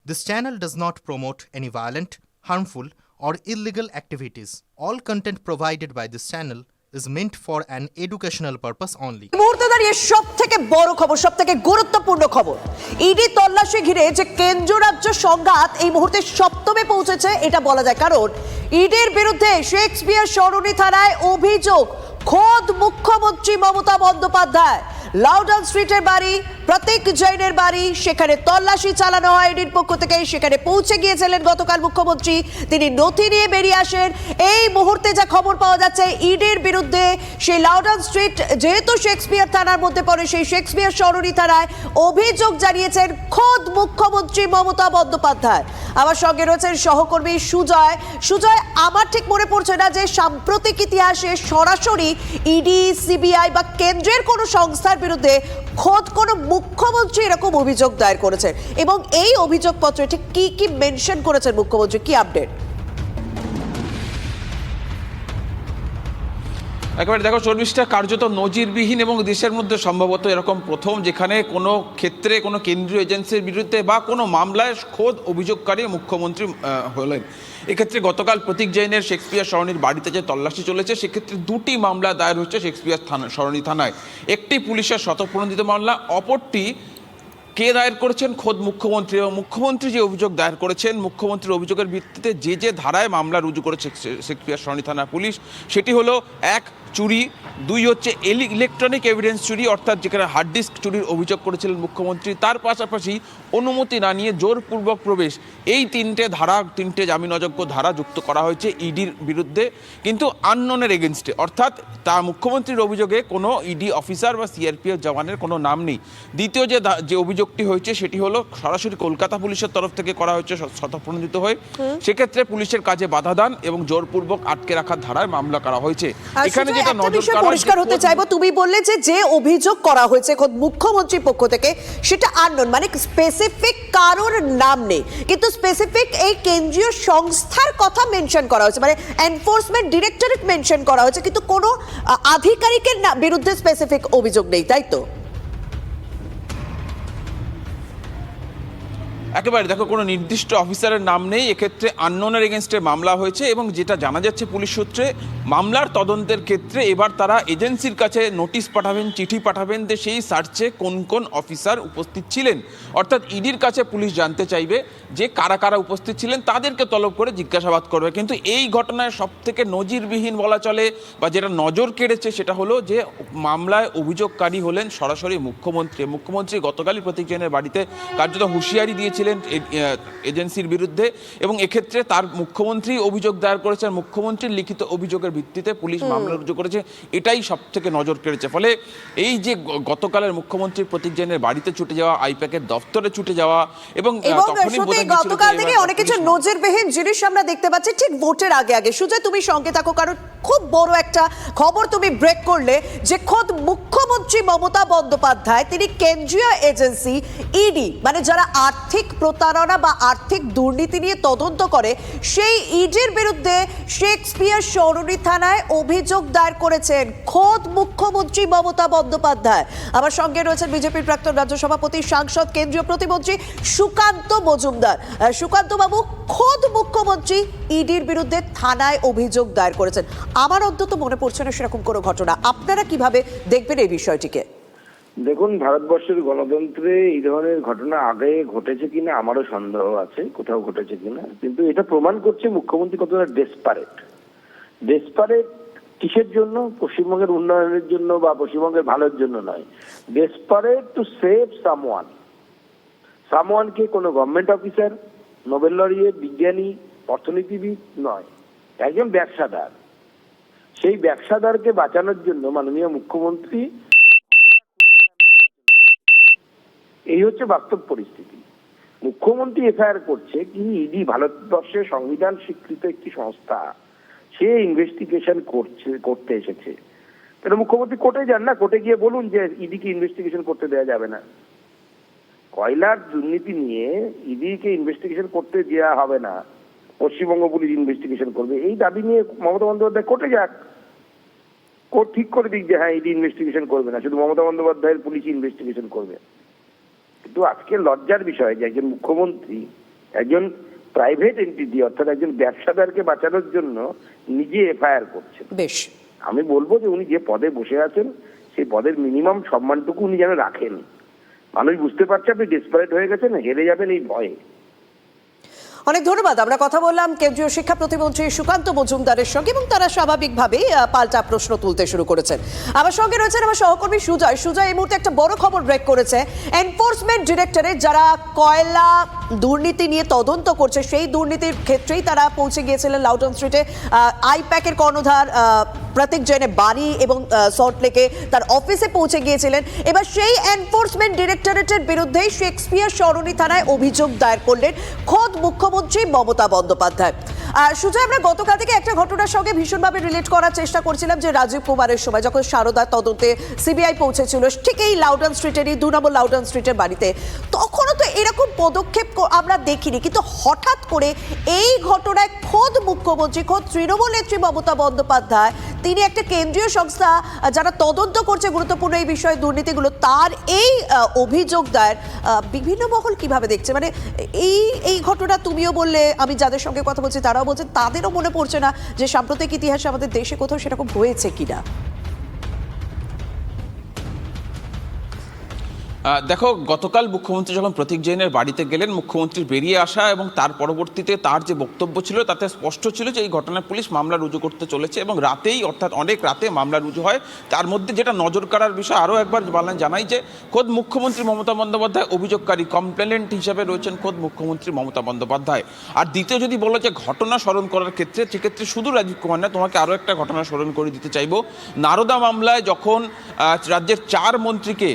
This channel does not promote any violent, harmful, or illegal activities. All content provided by this channel is meant for an educational purpose only. মুহূর্তে দাঁড়িয়ে সব থেকে বড় খবর, সব থেকে গুরুত্বপূর্ণ খবর, ইডি তল্লাশি ঘিরে যে কেন্দ্র রাজ্য সংঘাত এই মুহূর্তে সপ্তমে পৌঁছেছে এটা বলা যায়, কারণ ইডির বিরুদ্ধে শেক্সপিয়ার সরণি থানায় অভিযোগ খোদ মুখ্যমন্ত্রী মমতা বন্দ্যোপাধ্যায়। লাউডন স্ট্রিটের বাড়ি, প্রতীক জৈনের বাড়ি, সেখানে তল্লাশি চালানো হয় ইডির পক্ষ থেকে। সেখানে পৌঁছে গিয়েছিলেন গতকাল মুখ্যমন্ত্রী, তিনি নথি নিয়ে বেরিয়ে আসেন। এই মুহূর্তে যা খবর পাওয়া যাচ্ছে, ইডির বিরুদ্ধে সেই লাউডন স্ট্রিট যেহেতু শেক্সপিয়ার থানার মধ্যে পড়ে, সেই শেক্সপিয়ার সরণি থানায় অভিযোগ জানিয়েছেন খোদ মুখ্যমন্ত্রী মমতা বন্দ্যোপাধ্যায়। আমার সঙ্গে রয়েছেন সহকর্মী সুজয়। সুজয়, আমার ঠিক মনে পড়ছে না যে সাম্প্রতিক ইতিহাসে সরাসরি ইডি, সিবিআই বা কেন্দ্রের কোনো সংস্থার বিরুদ্ধে খোদ কোনো মুখ্যমন্ত্রী এরকম অভিযোগ দায়ের করেছেন, এবং এই অভিযোগপত্রে ঠিক কি কি মেনশন করেছেন মুখ্যমন্ত্রী, কি আপডেট? একেবারে দেখো, 40টা কার্যত নজিরবিহীন এবং দেশের মধ্যে সম্ভবত এরকম প্রথম, যেখানে কোনো ক্ষেত্রে কোনো কেন্দ্রীয় এজেন্সির বিরুদ্ধে বা কোনো মামলায় খোদ অভিযোগকারী মুখ্যমন্ত্রী হলেন। এক্ষেত্রে গতকাল প্রতীক জৈনের শেক্সপিয়ার সরণির বাড়িতে যে তল্লাশি চলেছে, সেক্ষেত্রে দুটি মামলা দায়ের হচ্ছে শেক্সপিয়ার সরণি থানায়। একটি পুলিশের স্বতঃপ্রণোদিত মামলা, অপরটি কে দায়ের করেছেন? খোদ মুখ্যমন্ত্রী। এবং মুখ্যমন্ত্রী যে অভিযোগ দায়ের করেছেন, মুখ্যমন্ত্রীর অভিযোগের ভিত্তিতে যে ধারায় মামলা রুজু করেছে শেক্সপিয়ার সরণি থানা পুলিশ, সেটি হলো 1 চুরি, 2 হচ্ছে ইলেকট্রনিক এভিডেন্স চুরি, অর্থাৎ যেখানে হার্ড ডিস্ক চুরির অভিযোগ করেছিলেন মুখ্যমন্ত্রী, তার পাশাপাশি অনুমতি না নিয়ে জোরপূর্বক প্রবেশ। এই 3টে জামিন অযোগ্য ধারা যুক্ত করা হয়েছে ইডির বিরুদ্ধে, কিন্তু আননোনের এগেনস্টে, অর্থাৎ তা মুখ্যমন্ত্রীর অভিযোগে কোনো ইডি অফিসার বা সিআরপিএফ জওয়ানের কোনো নাম নেই। দ্বিতীয় যে অভিযোগটি হয়েছে সেটি হলো সরাসরি কলকাতা পুলিশের তরফ থেকে করা হয়েছে স্বতঃপ্রণোদিত হয়ে। সেক্ষেত্রে পুলিশের কাজে বাধা দান এবং জোরপূর্বক আটকে রাখার ধারায় মামলা করা হয়েছে। এখানে যেটা নজর কাড়া, পরিষ্কার হতে চাইবো, তুমি বললে যে অভিযোগ করা হয়েছে খোদ মুখ্যমন্ত্রীর পক্ষ থেকে সেটা আননোন, মানে স্পেসিফিক কারোর নাম নেই, কিন্তু স্পেসিফিক এই কেন্দ্রীয় সংস্থার কথা মেনশন করা হয়েছে, মানে এনফোর্সমেন্ট ডিরেক্টরেট মেনশন করা হয়েছে, কিন্তু কোনো আধিকারিকের বিরুদ্ধে স্পেসিফিক অভিযোগ নেই, তাই তো? একেবারে দেখো, কোনো নির্দিষ্ট অফিসারের নাম নেই। এক্ষেত্রে আননোনের এগেনস্টে মামলা হয়েছে, এবং যেটা জানা যাচ্ছে পুলিশ সূত্রে, মামলার তদন্তের ক্ষেত্রে এবার তারা এজেন্সির কাছে নোটিশ পাঠাবেন, চিঠি পাঠাবেন যে সেই সার্চে কোন কোন অফিসার উপস্থিত ছিলেন। অর্থাৎ ইডির কাছে পুলিশ জানতে চাইবে যে কারা কারা উপস্থিত ছিলেন, তাদেরকে তলব করে জিজ্ঞাসাবাদ করবে। কিন্তু এই ঘটনায় সব থেকে নজিরবিহীন বলা চলে, বা যেটা নজর কেড়েছে, সেটা হলো যে মামলায় অভিযোগকারী হলেন সরাসরি মুখ্যমন্ত্রী। মুখ্যমন্ত্রী গতকালই প্রতীক জৈনের বাড়িতে কার্যত হুঁশিয়ারি দিয়েছিলেন এজেন্সির বিরুদ্ধে, এবং এক্ষেত্রে তার মুখ্যমন্ত্রী অভিযোগ দায়ের করেছেন। মুখ্যমন্ত্রীর লিখিত অভিযোগের ভিত্তিতে পুলিশ মামলা রুজু করেছে, এটাই সব থেকে নজর কেড়েছে। ফলে এই যে গতকালের মুখ্যমন্ত্রী প্রতীক জৈনের বাড়িতে ছুটে যাওয়া, আইপ্যাকের দফতরে ছুটে যাওয়া, এবং গতকাল থেকে অনেক কিছু নজিরবিহীন জিনিস আমরা দেখতে পাচ্ছি ঠিক ভোটের আগে আগে। সুজয়, তুমি সঙ্গে থাকো, কারণ খুব বড় একটা খবর তুমি ব্রেক করলে যে খোদ মুখ্যমন্ত্রী মমতা বন্দ্যোপাধ্যায় তিনি কেন্দ্রীয় এজেন্সি ইডি, মানে যারা আর্থিক প্রতারণা বা আর্থিক দুর্নীতি নিয়ে তদন্ত করে, সেই ইডির বিরুদ্ধে শেক্সপিয়ার সরণি থানায় অভিযোগ দায়ের করেছেন খোদ মুখ্যমন্ত্রী মমতা বন্দ্যোপাধ্যায়। আমার সঙ্গে রয়েছেন বিজেপির প্রাক্তন রাজ্য সভাপতি, সাংসদ, কেন্দ্রীয় প্রতিমন্ত্রী সুকান্ত মজুমদার। সুকান্ত বাবু, খোদ মুখ্যমন্ত্রী ইডির বিরুদ্ধে থানায় অভিযোগ দায়ের করেছেন। আমার অন্তত মনে পড়ছে না সেরকম কোনো ঘটনা। আপনারা কিভাবে দেখবেন এই বিষয়টিকে? দেখুন, ভারতবর্ষের গণতন্ত্রে এই ধরনের ঘটনা আগে ঘটেছে কিনা আমারও সন্দেহ আছে, কোথাও ঘটেছে কিনা, কিন্তু এটা প্রমাণ করছে মুখ্যমন্ত্রী কতটা ডেসপারেট কিসের জন্য? পশ্চিমবঙ্গের উন্নয়নের জন্য বা পশ্চিমবঙ্গের ভালোর জন্য নয়, ডেসপারেট টু সেভ সামওয়ানকে কোনো গভর্নমেন্ট অফিসার, নোবেল লরিয়েট, বিজ্ঞানী, অর্থনীতিবিদ নয়, একজন ব্যবসাদার। সেই ব্যবসাদারকে বাঁচানোর জন্য মাননীয় মুখ্যমন্ত্রী, এই হচ্ছে বাস্তব পরিস্থিতি। মুখ্যমন্ত্রী এফআইআর করছে কি ইডি ভারতবর্ষের সংবিধান স্বীকৃত একটি সংস্থা, সে ইনভেস্টিগেশন করতে এসেছে। তাহলে মুখ্যমন্ত্রী কোর্টে যান না, কোর্টে গিয়ে বলুন যে ইডিকে ইনভেস্টিগেশন করতে দেওয়া যাবে না, কয়লার দুর্নীতি নিয়ে ইডিকে ইনভেস্টিগেশন করতে দেওয়া হবে না, পশ্চিমবঙ্গ পুলিশ ইনভেস্টিগেশন করবে, এই দাবি নিয়ে মমতা বন্দ্যোপাধ্যায় কোর্টে যাক, কোর্ট ঠিক করে দিক যে হ্যাঁ ইডি ইনভেস্টিগেশন করবে না, শুধু মমতা বন্দ্যোপাধ্যায়ের পুলিশ ইনভেস্টিগেশন করবে। কিন্তু আজকে লজ্জার বিষয় যে একজন মুখ্যমন্ত্রী একজন প্রাইভেট এন্টিটি অর্থাৎ একজন ব্যবসাদারকে বাঁচানোর জন্য নিজে এফআইআর করছেন। বেশ, আমি বলবো যে উনি যে পদে বসে আছেন সেই পদের মিনিমাম সম্মানটুকু উনি যেন রাখেন। মানুষ বুঝতে পারছে আপনি ডেসপারেট হয়ে গেছেন, হেরে যাবেন এই ভয়ে। অনেক ধন্যবাদ। আমরা কথা বললাম কেন্দ্রীয় শিক্ষা প্রতিমন্ত্রী সুকান্ত মজুমদারের সঙ্গে এবং তারা স্বাভাবিকভাবেই পাল্টা প্রশ্ন তুলতে শুরু করেছেন। আমার সঙ্গে রয়েছেন আমার সহকর্মী সুজয়। সুজয়, এই মুহূর্তে একটা বড় খবর ব্রেক করেছে। এনফোর্সমেন্ট ডিরেক্টরেট যারা কয়লা দুর্নীতি নিয়ে তদন্ত করছে সেই দুর্নীতির ক্ষেত্রেই তারা পৌঁছে গিয়েছিলেন লাউডন স্ট্রিটে। আইপ্যাকের কর্ণধার প্রতীক জৈনের বাড়ি এবং সল্টলেকে তার অফিসে পৌঁছে গিয়েছিলেন। এবার সেই এনফোর্সমেন্ট ডিরেক্টরেটের বিরুদ্ধেই শেক্সপিয়ার সরণি থানায় অভিযোগ দায়ের করলেন খোদ মুখ্যমন্ত্রী মমতা বন্দ্যোপাধ্যায়। সুজয়, আমরা গতকাল থেকে একটা ঘটনার সঙ্গে ভীষণভাবে রিলেট করার চেষ্টা করছিলাম যে রাজীব কুমারের সময় যখন সারদার তদন্তে সিবিআই পৌঁছেছিল ঠিক এই লাউডন স্ট্রিটেরই 2 নম্বর লাউডন স্ট্রিটের বাড়িতে, তখনও তো এরকম পদক্ষেপ আমরা দেখিনি, কিন্তু হঠাৎ করে এই ঘটনায় খোদ মুখ্যমন্ত্রী, খোদ তৃণমূল নেত্রী মমতা বন্দ্যোপাধ্যায়, তিনি একটা কেন্দ্রীয় সংস্থা যারা তদন্ত করছে গুরুত্বপূর্ণ এই বিষয়ে দুর্নীতিগুলো, তার এই অভিযোগ দায়ের বিভিন্ন মহল কিভাবে দেখছে? মানে এই ঘটনা তুমিও বললে, আমি যাদের সঙ্গে কথা বলছি তারাও বলছে তাদেরও মনে পড়ছে না যে সাম্প্রতিক ইতিহাসে আমাদের দেশে কোথাও সেরকম হয়েছে কিনা। দেখো, গতকাল মুখ্যমন্ত্রী যখন প্রতীক জৈনের বাড়িতে গেলেন, মুখ্যমন্ত্রীর বেরিয়ে আসা এবং তার পরবর্তীতে তার যে বক্তব্য ছিল তাতে স্পষ্ট ছিল যে এই ঘটনায় পুলিশ মামলা রুজু করতে চলেছে এবং রাতেই, অর্থাৎ অনেক রাতে মামলা রুজু হয়। তার মধ্যে যেটা নজর কাড়ার বিষয়, আরও একবার জানাই যে খোদ মুখ্যমন্ত্রী মমতা বন্দ্যোপাধ্যায় অভিযোগকারী, কমপ্লেনেন্ট হিসেবে রয়েছেন খোদ মুখ্যমন্ত্রী মমতা বন্দ্যোপাধ্যায়। আর দ্বিতীয় যদি বলো যে ঘটনা স্মরণ করার ক্ষেত্রে, সেক্ষেত্রে শুধু রাজীব কুমার না, তোমাকে আরও একটা ঘটনা স্মরণ করে দিতে চাইবো। নারদা মামলায় যখন রাজ্যের 4 মন্ত্রীকে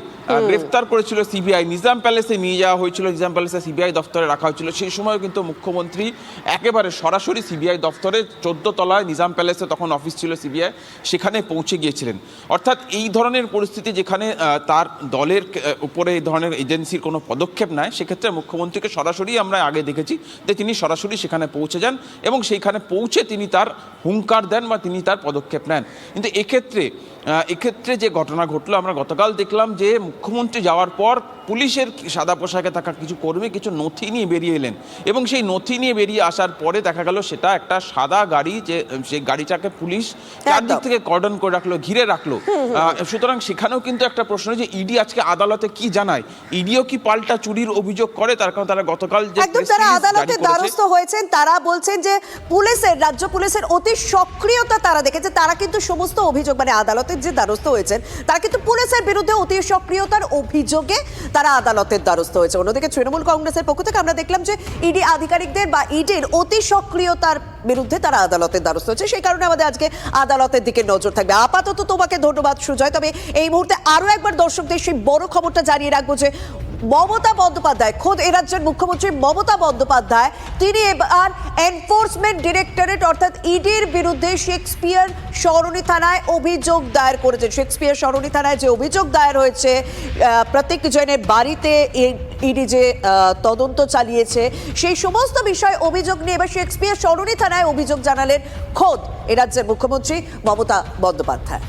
গ্রেফতার করেছিল সিবিআই, নিজাম প্যালেসে নিয়ে যাওয়া হয়েছিল, নিজাম প্যালেসে সিবিআই দফতরে রাখা হয়েছিল, সেই সময় কিন্তু মুখ্যমন্ত্রী একেবারে সরাসরি সিবিআই দফতরে 14 তলায় নিজাম প্যালেসে তখন অফিস ছিল সিবিআই, সেখানে পৌঁছে গিয়েছিলেন। অর্থাৎ এই ধরনের পরিস্থিতি যেখানে তার দলের উপরে এই ধরনের এজেন্সির কোনো পদক্ষেপ নেয়, সেক্ষেত্রে মুখ্যমন্ত্রীকে সরাসরি আমরা আগে দেখেছি যে তিনি সরাসরি সেখানে পৌঁছে যান এবং সেইখানে পৌঁছে তিনি তার হুঙ্কার দেন বা তিনি তার পদক্ষেপ নেন। কিন্তু এক্ষেত্রে যে ঘটনা ঘটলো, আমরা গতকাল দেখলাম যে মুখ্যমন্ত্রী যাওয়ার পর পুলিশের সাদা পোশাকে থাকা কিছু কর্মী কিছু নথি নিয়ে বেরিয়ে এলেন এবং সেই নথি নিয়ে বেরিয়ে আসার পরে দেখা গেল সেটা একটা সাদা গাড়ি, যে সেই গাড়িটাকে পুলিশ চারদিক থেকে কর্ডন করে রাখলো, ঘিরে রাখলো। সুতরাং সেখানেও কিন্তু একটা প্রশ্ন যে ইডি আজকে আদালতে কি জানায়, ইডিও কি পাল্টা চুরির অভিযোগ করে? তার কারণ তারা গতকাল যে তারা আদালতে দ্বারস্থ হয়েছেন, তারা বলছেন যে পুলিশের, রাজ্য পুলিশের অতি সক্রিয়তা তারা দেখেছে। তারা কিন্তু সমস্ত অভিযোগ, মানে আদালতের যে দ্বারস্থ হয়েছেন তারা কিন্তু পুলিশের বিরুদ্ধে অতি সক্রিয়তার অভিযোগে তারা আদালতের দ্বারস্থ হয়েছে। অন্যদিকে তৃণমূল কংগ্রেসের পক্ষ থেকে আমরা দেখলাম যে ইডি আধিকারিকদের বা ইডির অতি সক্রিয়তার বিরুদ্ধে তারা আদালতের দ্বারস্থ হয়েছে। সেই কারণে আমাদের আজকে আদালতের দিকে নজর থাকবে। আপাতত তোমাকে ধন্যবাদ সুজয়। তবে এই মুহূর্তে আরো একবার দর্শকদের সেই বড় খবরটা জানিয়ে রাখবো যে মমতা বন্দ্যোপাধ্যায়, খোদ এ রাজ্যের মুখ্যমন্ত্রী মমতা বন্দ্যোপাধ্যায়, তিনি এবার এনফোর্সমেন্ট ডিরেক্টরেট অর্থাৎ ইডির বিরুদ্ধে শেক্সপিয়ার সরণি থানায় অভিযোগ দায়ের করেছেন। শেক্সপিয়ার সরণি থানায় যে অভিযোগ দায়ের হয়েছে প্রতীক জৈনের বাড়িতে ইডি যে তদন্ত চালিয়েছে, সেই সমস্ত বিষয় অভিযোগ নিয়ে এবার শেক্সপিয়ার সরণি থানায় অভিযোগ জানালেন খোদ এ রাজ্যের মুখ্যমন্ত্রী মমতা বন্দ্যোপাধ্যায়।